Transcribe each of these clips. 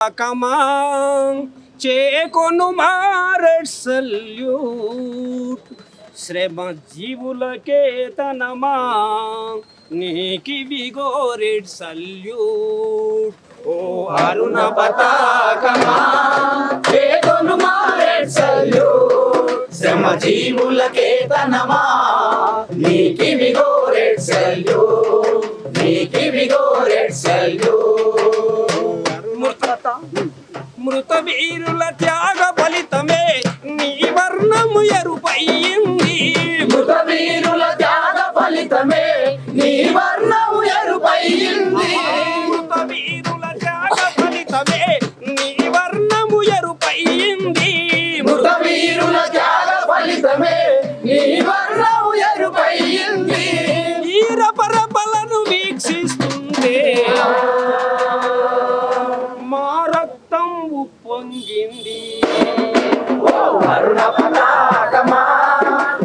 కమా చేకొను మారెడ్ salute శ్రమ జీవులకేతనమా నీకివిగో red salute ఓ అరుణ పతాకమా చేకొను మారెడ్ salute శ్రమ జీవులకేతనమా నీకివిగో red salute నీకివిగో red salute మృత వీరుల త్యాగ ఫలితమే నీ వర్ణము ఎరుపయ్యింది మృత వీరుల త్యాగ ఫలితమే నీ వర్ణము ఎరుపయ్యింది మృత వీరుల త్యాగ ఫలితమే నీ వర్ణము ఎరుపయ్యింది మృత వీరుల త్యాగ ఫలితమే నీ వర్ణము ఎరుపయ్యింది వీర పరపలను వీక్షిస్తుంటే మా రక్తం ఉప్పొంగింది అరుణ పతాకమా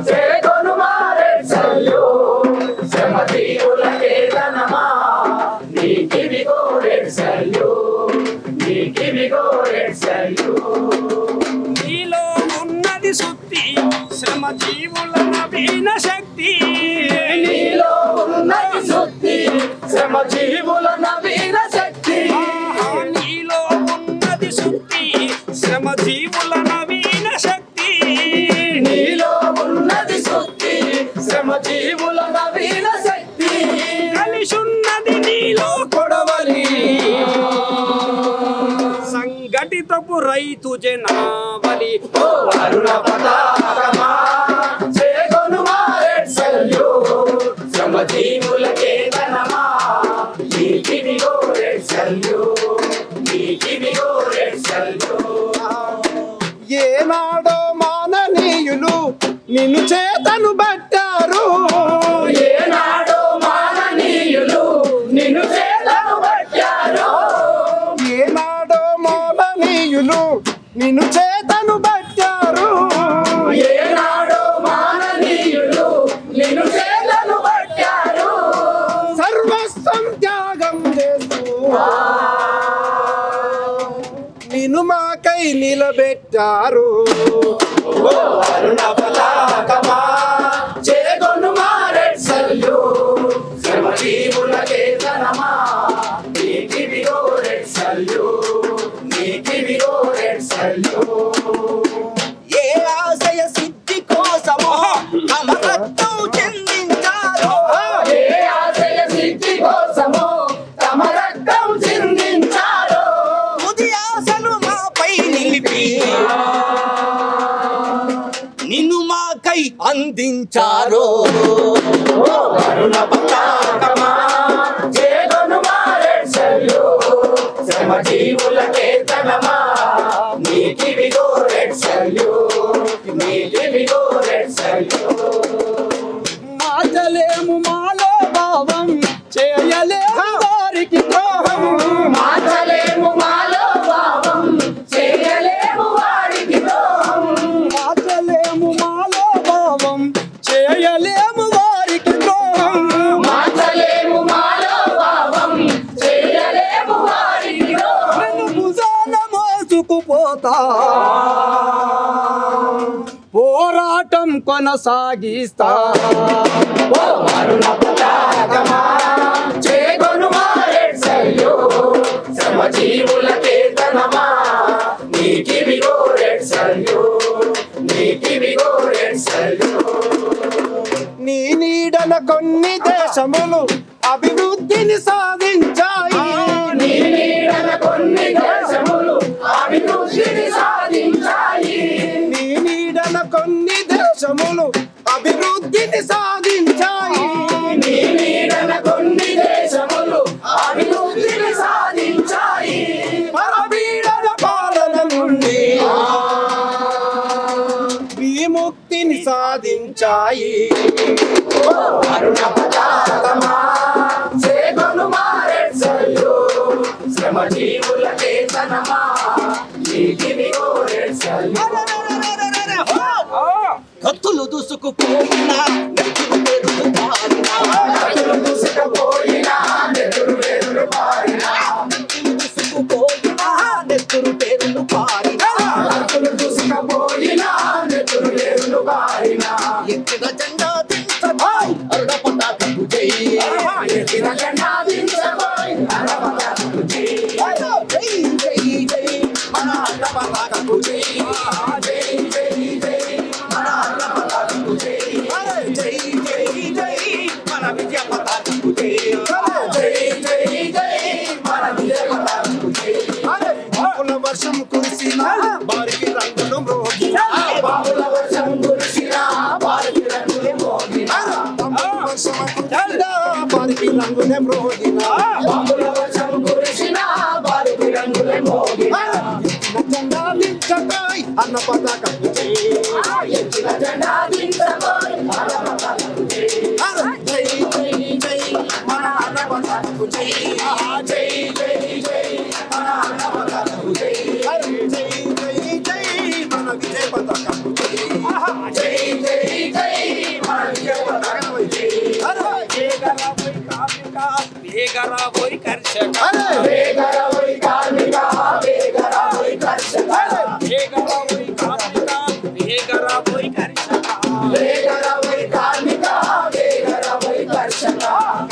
చేకొను మారెడ్ సల్యూట్ శ్రమ జీవులకేతనమా నీకివిగో రెడ్ సల్యూట్ నీకివిగో రెడ్ సల్యూట్ నీలో ఉన్నది శుద్ధి శ్రమ జీవుల నవీన శక్తి నీలో ఉన్నది శుద్ధి శ్రమ జీవుల నవీన శక్తి నీలో ఉన్నది శుద్ధి శ్రమ జీవుల నవీన శక్తి నీలో ఉన్నది శుద్ధి శ్రమ జీవుల నవీన శక్తి కలిసున్నది నీలో కొడవలి సంఘటితపు రైతు జనావలి ఓ అరుణ పతాకమా చేకొను మారెడ్ సల్యూట్ శ్రమ జీవులకేతనమా నీకివిగో రెడ్ సల్యూట్ నీకివిగో రెడ్ సల్యూట్ ఏనాడో మాననీయులు నిన్ను చేతను బట్టారు ఏనాడో మాననీయులు నిన్ను చేతను పట్టారు ఏనాడో మాననీయులు నిన్ను చేతను బట్టారు ఏనాడో మాననీయులు నిన్ను చేతను పట్టారు సర్వస్వం త్యాగం చేస్తూ నిన్ను మాకై నిలబెట్టారు ఓ అరుణ పతాకమా చేకొను మారెడ్ సల్యూట్ శ్రమ జీవులకేతనమా నీకివిగో రెడ్ సల్యూట్ నీకివిగో రెడ్ సల్యూట్ ఏ ఆశయ సిద్ధి కోసమో తమ రక్తం చెందించారు ఏ ఆశయ సిద్ధి కోసమో తమ రక్తం చిందించారో తుది ఆశలు మాపై నిలిపి నిన్ను మాకై అందించారు ఓ అరుణ పతాకమా చేకొను మారెడ్ సల్యూట్ శ్రమ జీవులకేతనమా నీకివిగో రెడ్ సల్యూట్ నీకివిగో రెడ్ సల్యూట్ మాటలేము మాలో భావం చేయలేము వారికి ద్రోహం మార్చలేము మాలో భావం చేయలేము వారికి ద్రోహం మాటలేము మాలో భావం చేయలేము వారికి ద్రోహం మార్చలేము మాలో భావం చేయలేము వారికి ద్రోహం నన్ను భుజాన మోసుకుపోతా పోరాటం కొనసాగిస్తా ఓ అరుణ పతాకమా చేకొను మారెడ్ సల్యూట్ శ్రమ జీవులకేతనమా నీకివిగో రెడ్ సల్యూట్ నీకివిగో రెడ్ సల్యూట్ నీ నీడన కొన్ని దేశములు అభివృద్ధిని సాధించాయి నీ నీడన కొన్ని దేశములు అభివృద్ధిని సాధించాయి నీ నీడన కొన్ని దేశములు అభివృద్ధిని సాధించాయి నీ నీడన కొన్ని దేశములు అభివృద్ధిని సాధించాయి పరపీడన పాలన నుండి విముక్తిని సాధించాయి ఓ అరుణ పతాకమా చేకొను మారెడ్ సల్యూట్ శ్రమ జీవులకేతనమా నీకివిగో రెడ్ సల్యూట్ కత్తులు దూసుకుపోయినా నెత్తులు పెరుగు పారినా కత్తులు దూసుకుపోయినా నెత్తులు పెరుగు పారినా దూసుకుపోయినా నెత్తురు పేరును పారినా లక్కులు చూసుకపోయినా నెత్తురు లేరులు బారినా ఎత్తిన జెండా దించబోయ్ అరుణ పతాకకు జై ఎత్తిన జెండా దించబోయ్ అరుణ పతాకకు జై జై జై జై మన అరుణ పతాకకు జై జై జై జై మన అరుణ పతాకకు జై జై జై జై మన విజయ పతాకకు జై జై జై జై మన విజయ పతాకకు జై బాపుల వర్షం కురిసిన వారికి రంగులు మ్రోగిన బాబుల వర్షం కురిసిన వారికి రంగులే మోగిన వర్షం కురిసిన వారికి రంగులే మ్రోగిన బాబుల వర్షం కురిసిన వారికి రంగులే మోగిన జెండా దించబోయ్ అన్న పతాకకు జై ఎత్తిన జెండా దించబోయ్ అరుణ పతాకకు జై జై జై జై మన అన్న పతాకకు జై జై జై జై మన అరుణ పతాకకు జై జై జై జై మన విజయ పతాకకు జై జై జై జై మన విజయ పతాకకు జై వేగరాబోయ్ కర్షక వేగరవై కార్మిక వేగరవై కర్షక వేగరాబోయ్ కార్మిక వేగరాబోయ్ కర్షక వేగరవై కార్మిక వేగరవై కర్షక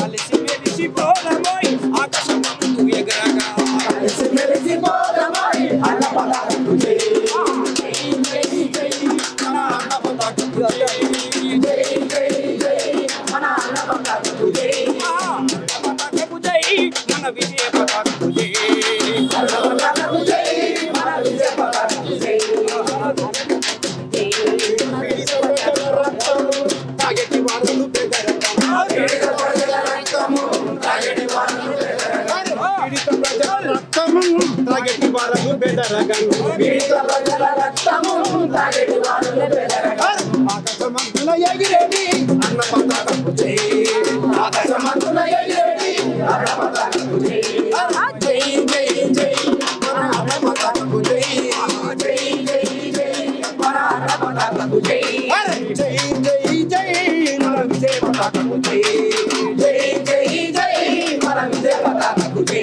కలిసి మెలిసి పోలమోయ్ ఆకాశమందు ఎగరగా కలిసి మెలిసి పోదమై అన్న పతాకకు జై జై జై జై మన అన్న పతాకకు జై జై జై జై మన అన్న పతాకకు జై పతాకకు జై మన విజయ పతాకకు జై అన్న పతాకకు జై మన విజయ పతాకకు జై తాగటి వారలు బెదరగా పీడిత ప్రజల రక్తము తాగటి వారు పీడిత ప్రజల రక్తము తాగటి వారలు బెదరగా పీడిత ప్రజల రక్తము తాగటి వారు బెదరగా ఆకాశమంతుల ఎగిరేటి అన్న పతాకకు జై ఆకాశమంతుల ఎగిరేటి అన్న పతాకకు జై జై జై జై మన అన్న పతాకకు జై జై జై జై మన అన్న పతాకకు జై జై జై జై మన విజయ పతాకకు జై జై జై జై మన విజయ పతాకకు జై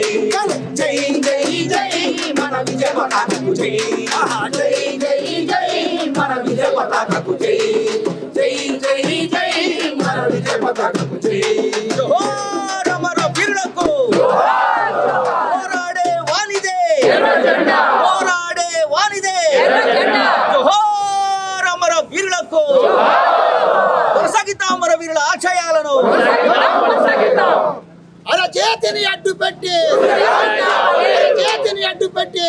జై జై జై మన విజయ పతాకకు జై జై జై జై మన విజయ పతాకకు జై జై జై జై మన విజయ పతాకకు జై జోహార్ అమర వీరులకు పోరాడే వానిదే పోరాడే వానిదే జోహార్ అమర వీరులకు కొనసాగిద్దాం అమర వీరుల ఆశయాలను అలా చేతిని అడ్డుపెట్టి చేతిని అడ్డుపెట్టి